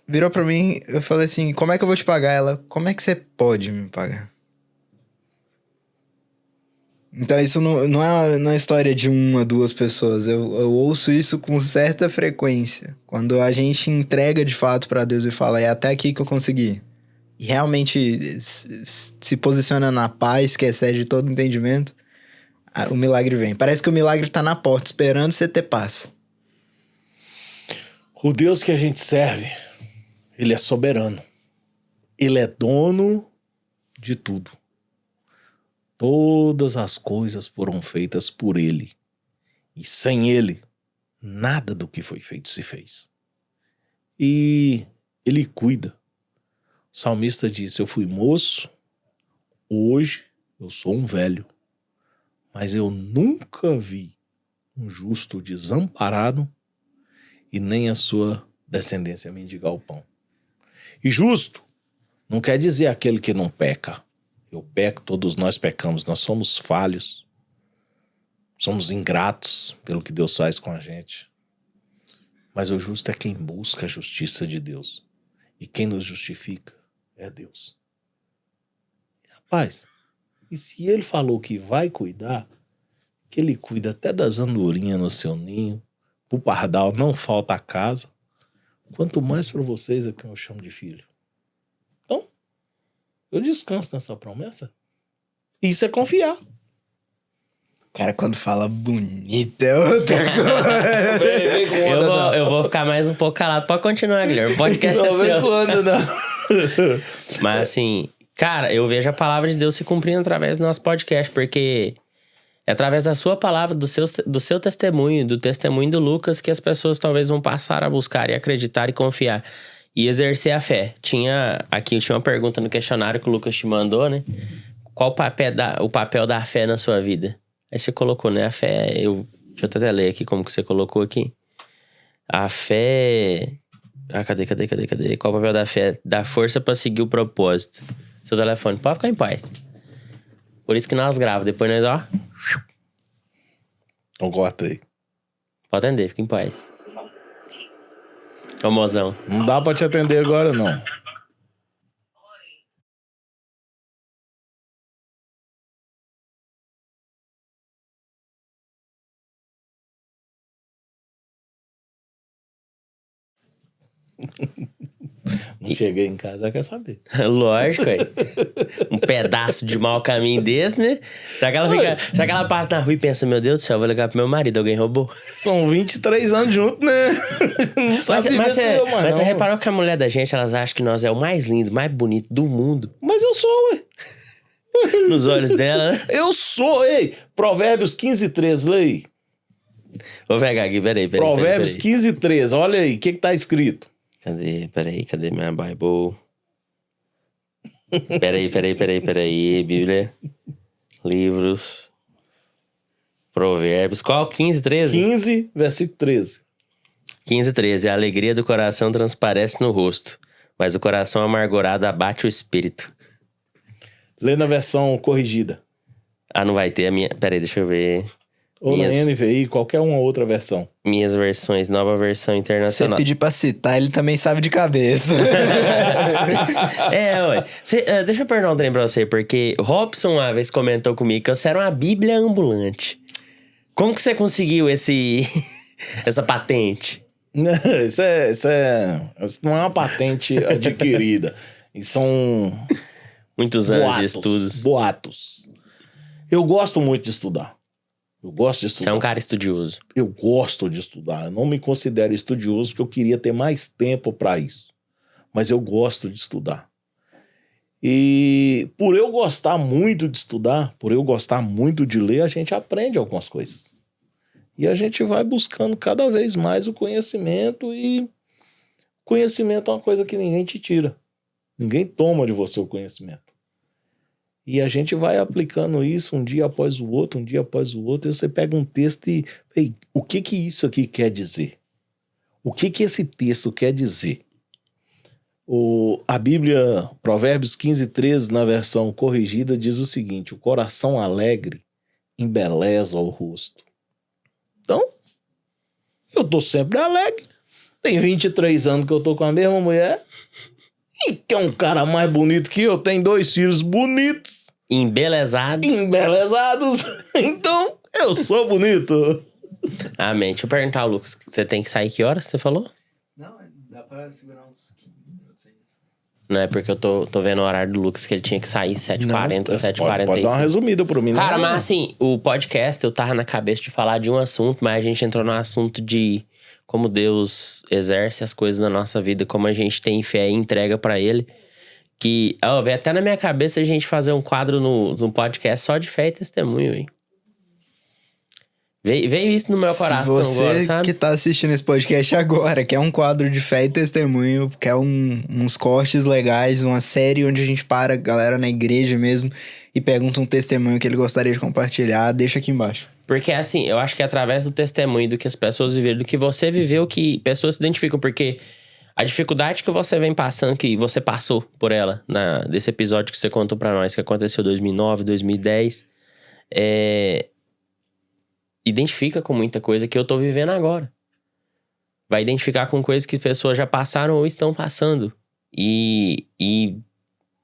virou pra mim, eu falei assim, como é que eu vou te pagar? Ela, como é que você pode me pagar? Então isso não é uma história de uma, duas pessoas. Eu ouço isso com certa frequência. Quando a gente entrega de fato pra Deus e fala, é até aqui que eu consegui. E realmente se posiciona na paz, que excede todo entendimento, o milagre vem. Parece que o milagre tá na porta, esperando você ter paz. O Deus que a gente serve, ele é soberano. Ele é dono de tudo. Todas as coisas foram feitas por ele. E sem ele, nada do que foi feito se fez. E ele cuida. O salmista disse, eu fui moço, hoje eu sou um velho. Mas eu nunca vi um justo desamparado e nem a sua descendência mendigar o pão. E justo não quer dizer aquele que não peca. Eu peco, todos nós pecamos, nós somos falhos, somos ingratos pelo que Deus faz com a gente. Mas o justo é quem busca a justiça de Deus. E quem nos justifica é Deus. Rapaz, e se ele falou que vai cuidar, que ele cuida até das andorinhas no seu ninho, pro pardal não falta a casa, quanto mais para vocês é que eu chamo de filho. Então, eu descanso nessa promessa. Isso é confiar. O cara, quando fala bonito, é outra coisa. eu vou ficar mais um pouco calado. Pode continuar, Guilherme. O podcast é seu. Quando não. Mas assim, cara, eu vejo a palavra de Deus se cumprindo através do nosso podcast, porque é através da sua palavra, do seu testemunho, do testemunho do Lucas, que as pessoas talvez vão passar a buscar e acreditar e confiar. E exercer a fé. Tinha uma pergunta no questionário que o Lucas te mandou, né? Qual o papel da fé na sua vida? Aí você colocou, né? A fé, deixa eu até ler aqui como que você colocou aqui. A fé... cadê? Qual o papel da fé? Dá força pra seguir o propósito. Seu telefone, pode ficar em paz. Por isso que nós gravamos. Depois nós, ó... Então corta aí. Pode atender, fica em paz. Famosão. Não dá pra te atender agora, não. Não cheguei em casa, quer saber. Lógico, aí. Um pedaço de mau caminho desse, né? Será que ela passa na rua e pensa, meu Deus do céu, eu vou ligar pro meu marido, alguém roubou? São 23 anos juntos, né? Não sabe mas você reparou que a mulher da gente, elas acham que nós é o mais lindo, mais bonito do mundo. Mas eu sou, ué. Nos olhos dela, né? Eu sou, ei. Provérbios 15:13, lê aí. Vou pegar aqui, peraí. Provérbios 15:13, olha aí, o que tá escrito? Cadê minha Bible? Peraí, Bíblia. Livros. Provérbios. Qual? 15:13? 15, versículo 13. 15:13. A alegria do coração transparece no rosto, mas o coração amargurado abate o espírito. Lê na versão corrigida. Ah, não vai ter a minha... Peraí, deixa eu ver. Ou na NVI, qualquer uma outra versão. Minhas versões, nova versão internacional. Você pedir pra citar, ele também sabe de cabeça. Ué. Deixa eu perguntar um trem pra você, porque o Robson uma vez comentou comigo que você era uma bíblia ambulante. Como que você conseguiu essa patente? Isso não é uma patente adquirida. E são Muitos anos de estudos. boatos. Eu gosto muito de estudar. Você é um cara estudioso. Eu gosto de estudar. Eu não me considero estudioso porque eu queria ter mais tempo para isso. Mas eu gosto de estudar. E por eu gostar muito de estudar, por eu gostar muito de ler, a gente aprende algumas coisas. E a gente vai buscando cada vez mais o conhecimento, e conhecimento é uma coisa que ninguém te tira. Ninguém toma de você o conhecimento. E a gente vai aplicando isso um dia após o outro, um dia após o outro, e você pega um texto e... Ei, o que isso aqui quer dizer? O que esse texto quer dizer? A Bíblia, Provérbios 15:13, na versão corrigida, diz o seguinte: o coração alegre embeleza o rosto. Então, eu tô sempre alegre. Tem 23 anos que eu tô com a mesma mulher. E que é um cara mais bonito que eu. Tem 2 filhos bonitos. Embelezados. Então, eu sou bonito. Amém. Deixa eu perguntar ao Lucas. Você tem que sair que horas, você falou? Não, dá pra segurar uns 15 minutos aí. Não, é porque eu tô vendo o horário do Lucas, que ele tinha que sair 7h40, 7h45. Pode dar uma resumida por mim. Cara, mas assim, o podcast, eu tava na cabeça de falar de um assunto, mas a gente entrou no assunto de como Deus exerce as coisas na nossa vida, como a gente tem fé e entrega pra Ele. Que, veio até na minha cabeça a gente fazer um quadro no podcast só de fé e testemunho, hein? Veio isso no meu coração agora, sabe? Que tá assistindo esse podcast agora, que é um quadro de fé e testemunho, que é uns cortes legais, uma série onde a gente para a galera na igreja mesmo e pergunta um testemunho que ele gostaria de compartilhar, deixa aqui embaixo. Porque assim, eu acho que é através do testemunho do que as pessoas viveram, do que você viveu, que pessoas se identificam, porque a dificuldade que você vem passando, que você passou por ela, desse episódio que você contou pra nós, que aconteceu em 2009, 2010, identifica com muita coisa que eu tô vivendo agora. Vai identificar com coisas que pessoas já passaram ou estão passando. E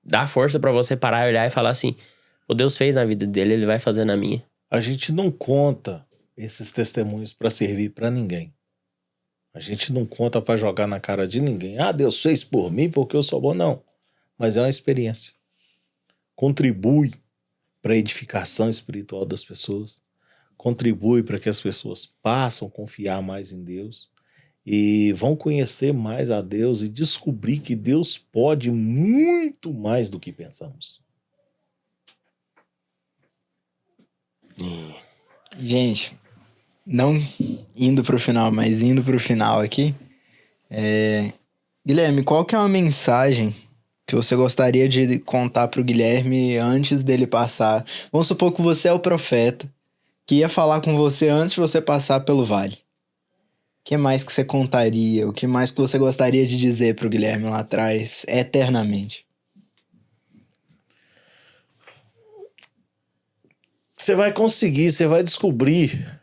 dá força pra você parar e olhar e falar assim: o Deus fez na vida dele, ele vai fazer na minha. A gente não conta esses testemunhos pra servir pra ninguém. A gente não conta pra jogar na cara de ninguém. Ah, Deus fez por mim porque eu sou bom. Não. Mas é uma experiência. Contribui pra edificação espiritual das pessoas. Contribui para que as pessoas passem a confiar mais em Deus e vão conhecer mais a Deus e descobrir que Deus pode muito mais do que pensamos. Gente, não indo pro final, mas indo pro final aqui, Guilherme, qual que é uma mensagem que você gostaria de contar pro Guilherme antes dele passar? Vamos supor que você é o profeta que ia falar com você antes de você passar pelo vale. O que mais que você contaria? O que mais que você gostaria de dizer pro Guilherme lá atrás, eternamente? Você vai conseguir, você vai descobrir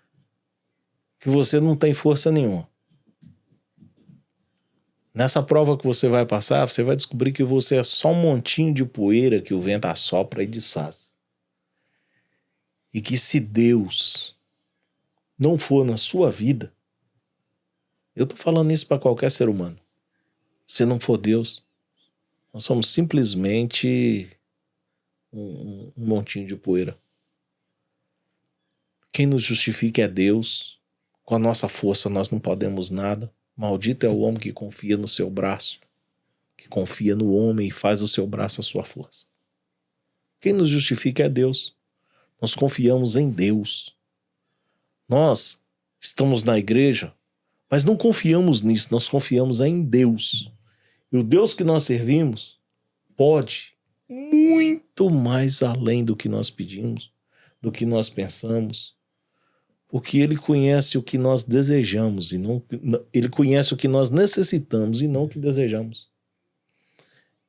que você não tem força nenhuma. Nessa prova que você vai passar, você vai descobrir que você é só um montinho de poeira que o vento assopra e desfaz. E que se Deus não for na sua vida, eu tô falando isso para qualquer ser humano. Se não for Deus, nós somos simplesmente um montinho de poeira. Quem nos justifica é Deus. Com a nossa força nós não podemos nada. Maldito é o homem que confia no seu braço, que confia no homem e faz o seu braço a sua força. Quem nos justifica é Deus. Nós confiamos em Deus. Nós estamos na igreja, mas não confiamos nisso, nós confiamos em Deus. E o Deus que nós servimos pode muito mais além do que nós pedimos, do que nós pensamos, porque Ele conhece o que nós desejamos e não, Ele conhece o que nós necessitamos e não o que desejamos.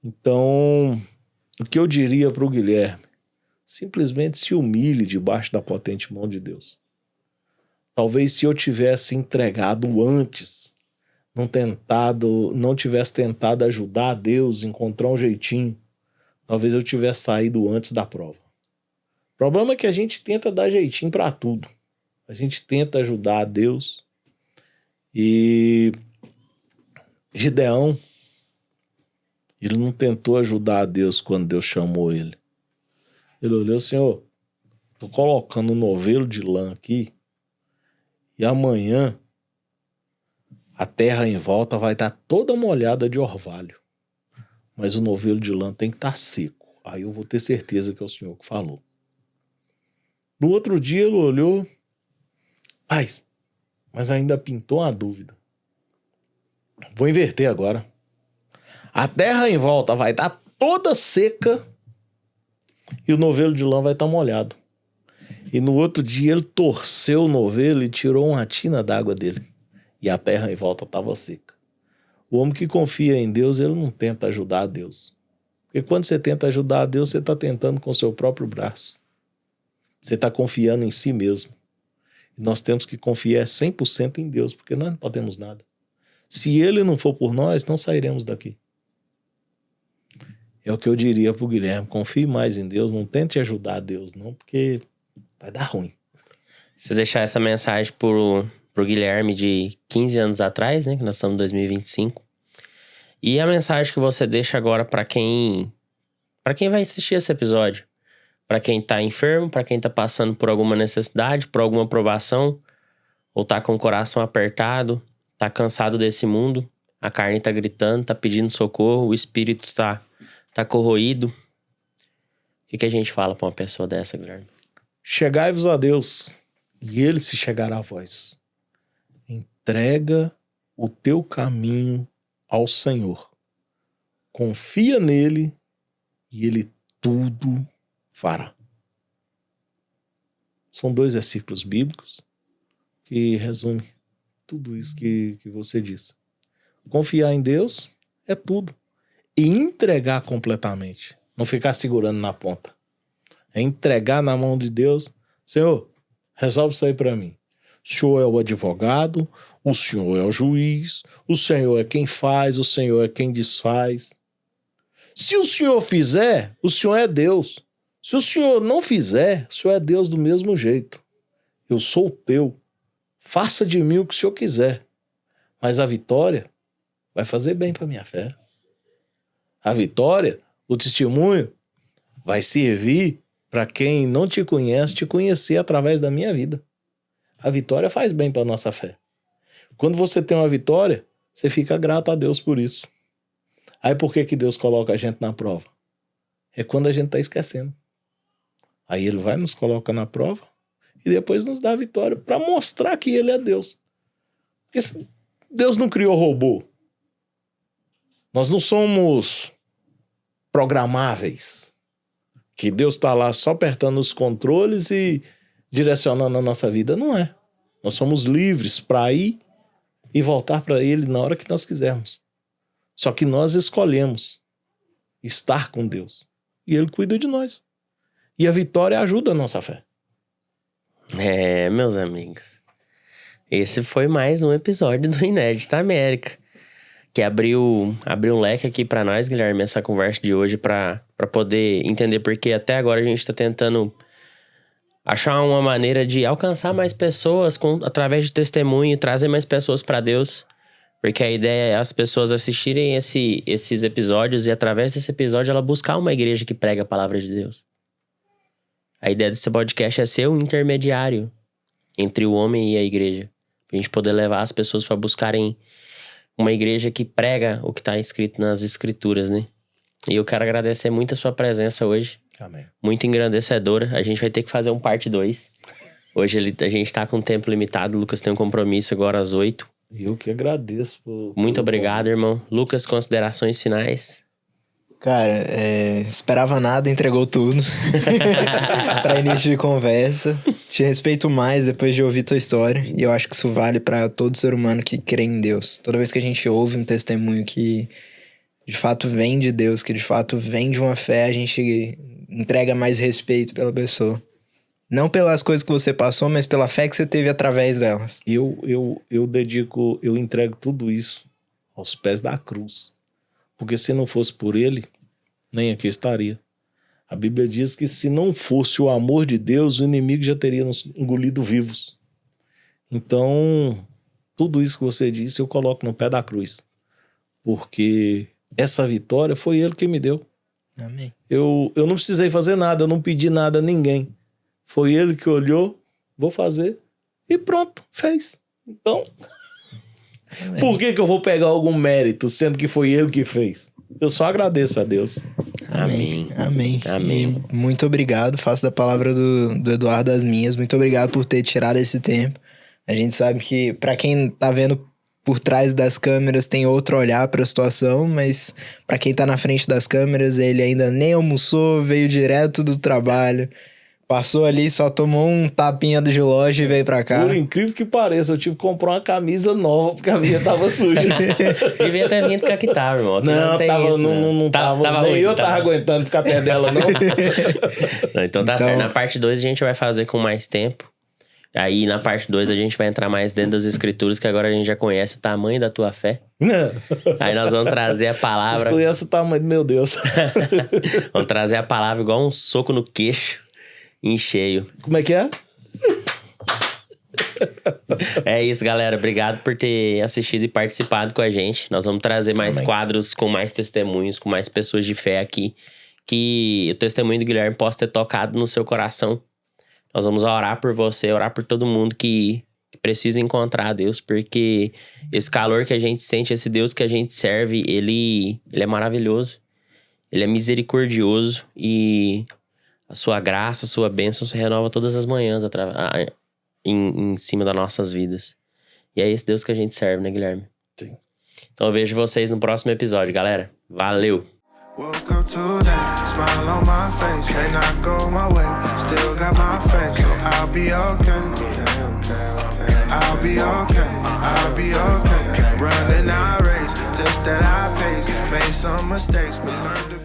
Então, o que eu diria para o Guilherme? Simplesmente se humilhe debaixo da potente mão de Deus. Talvez se eu tivesse entregado antes, não tivesse tentado ajudar a Deus, encontrar um jeitinho, talvez eu tivesse saído antes da prova. O problema é que a gente tenta dar jeitinho para tudo. A gente tenta ajudar a Deus E Gideão, ele não tentou ajudar a Deus quando Deus chamou ele. Ele olhou, Senhor, tô colocando um novelo de lã aqui e amanhã a terra em volta vai estar toda molhada de orvalho. Mas o novelo de lã tem que estar seco. Aí eu vou ter certeza que é o Senhor que falou. No outro dia ele olhou, mas ainda pintou uma dúvida. Vou inverter agora. A terra em volta vai estar toda seca e o novelo de lã vai estar molhado. E no outro dia ele torceu o novelo e tirou uma tina d'água dele. E a terra em volta estava seca. O homem que confia em Deus, ele não tenta ajudar a Deus. Porque quando você tenta ajudar a Deus, você está tentando com o seu próprio braço. Você está confiando em si mesmo. E nós temos que confiar 100% em Deus, porque nós não podemos nada. Se Ele não for por nós, não sairemos daqui. É o que eu diria para o Guilherme, confie mais em Deus, não tente ajudar a Deus, não, porque vai dar ruim. Você deixar essa mensagem pro Guilherme de 15 anos atrás, né? Que nós estamos em 2025. E a mensagem que você deixa agora para quem vai assistir esse episódio. Para quem tá enfermo, para quem tá passando por alguma necessidade, por alguma provação, ou tá com o coração apertado, tá cansado desse mundo, a carne tá gritando, tá pedindo socorro, o espírito tá corroído. O que a gente fala pra uma pessoa dessa, Guilherme? Chegai-vos a Deus, e Ele se chegará a vós. Entrega o teu caminho ao Senhor. Confia nele e Ele tudo fará. São 2 versículos bíblicos que resumem tudo isso que você disse. Confiar em Deus é tudo. E entregar completamente. Não ficar segurando na ponta. É entregar na mão de Deus. Senhor, resolve isso aí para mim. O Senhor é o advogado, o Senhor é o juiz, o Senhor é quem faz, o Senhor é quem desfaz. Se o Senhor fizer, o Senhor é Deus. Se o Senhor não fizer, o Senhor é Deus do mesmo jeito. Eu sou o teu. Faça de mim o que o Senhor quiser. Mas a vitória vai fazer bem para minha fé. A vitória, o testemunho, vai servir para quem não te conhece, te conhecer através da minha vida. A vitória faz bem para nossa fé. Quando você tem uma vitória, você fica grato a Deus por isso. Aí por que Deus coloca a gente na prova? É quando a gente está esquecendo. Aí Ele vai nos colocar na prova e depois nos dá a vitória para mostrar que Ele é Deus. Porque Deus não criou robô. Nós não somos programáveis. Que Deus está lá só apertando os controles e direcionando a nossa vida. Não é. Nós somos livres para ir e voltar para Ele na hora que nós quisermos. Só que nós escolhemos estar com Deus. E Ele cuida de nós. E a vitória ajuda a nossa fé. É, meus amigos. Esse foi mais um episódio do Inédita América. Que abriu um leque aqui pra nós, Guilherme, essa conversa de hoje pra poder entender porque até agora a gente tá tentando achar uma maneira de alcançar mais pessoas através de testemunho e trazer mais pessoas pra Deus. Porque a ideia é as pessoas assistirem esses episódios e através desse episódio ela buscar uma igreja que prega a palavra de Deus. A ideia desse podcast é ser um intermediário entre o homem e a igreja. Pra gente poder levar as pessoas pra buscarem uma igreja que prega o que tá escrito nas escrituras, né? E eu quero agradecer muito a sua presença hoje. Amém. Muito engrandecedora. A gente vai ter que fazer um parte 2. Hoje a gente tá com tempo limitado. O Lucas tem um compromisso agora às 8. Eu que agradeço. Muito obrigado, irmão. Lucas, considerações finais? Cara, esperava nada, entregou tudo. Pra início de conversa. Te respeito mais depois de ouvir tua história. E eu acho que isso vale pra todo ser humano que crê em Deus. Toda vez que a gente ouve um testemunho que de fato vem de Deus, que de fato vem de uma fé, a gente entrega mais respeito pela pessoa. Não pelas coisas que você passou, mas pela fé que você teve através delas. Eu entrego tudo isso aos pés da cruz. Porque se não fosse por Ele, nem aqui estaria. A Bíblia diz que se não fosse o amor de Deus, o inimigo já teria nos engolido vivos. Então, tudo isso que você disse eu coloco no pé da cruz. Porque essa vitória foi ele que me deu. Amém. Eu não precisei fazer nada, eu não pedi nada a ninguém. Foi ele que olhou, vou fazer, e pronto, fez. Então, Amém. por que eu vou pegar algum mérito, sendo que foi ele que fez? Eu só agradeço a Deus. Amém. Amém. Amém. E muito obrigado. Faço da palavra do Eduardo as minhas. Muito obrigado por ter tirado esse tempo. A gente sabe que, pra quem tá vendo por trás das câmeras, tem outro olhar pra situação, mas pra quem tá na frente das câmeras, ele ainda nem almoçou, veio direto do trabalho, passou ali, só tomou um tapinha de loja e veio pra cá. Por incrível que pareça, eu tive que comprar uma camisa nova, porque a minha tava suja. Devia ter vindo com a que tava, irmão. Aqui Não, tem tava, isso, não tava. Nem ruim, eu tava aguentando ficar perto dela, não. Não, então tá certo. Na parte 2 a gente vai fazer com mais tempo. Aí na parte 2 a gente vai entrar mais dentro das escrituras, que agora a gente já conhece o tamanho da tua fé. Aí nós vamos trazer a palavra. Você conhece o tamanho do meu Deus. Vamos trazer a palavra igual um soco no queixo, em cheio. Como é que é? É isso, galera. Obrigado por ter assistido e participado com a gente. Nós vamos trazer mais quadros com mais testemunhos, com mais pessoas de fé aqui. Que o testemunho do Guilherme possa ter tocado no seu coração. Nós vamos orar por você, orar por todo mundo que precisa encontrar a Deus, porque esse calor que a gente sente, esse Deus que a gente serve, ele é maravilhoso. Ele é misericordioso e a sua graça, a sua bênção se renova todas as manhãs em cima das nossas vidas. E é esse Deus que a gente serve, né, Guilherme? Sim. Então eu vejo vocês no próximo episódio, galera. Valeu! Woke up today, smile on my face, may not go my way, still got my faith, so I'll be okay. I'll be okay, I'll be okay. Running our race, just at our pace, made some mistakes, but learned to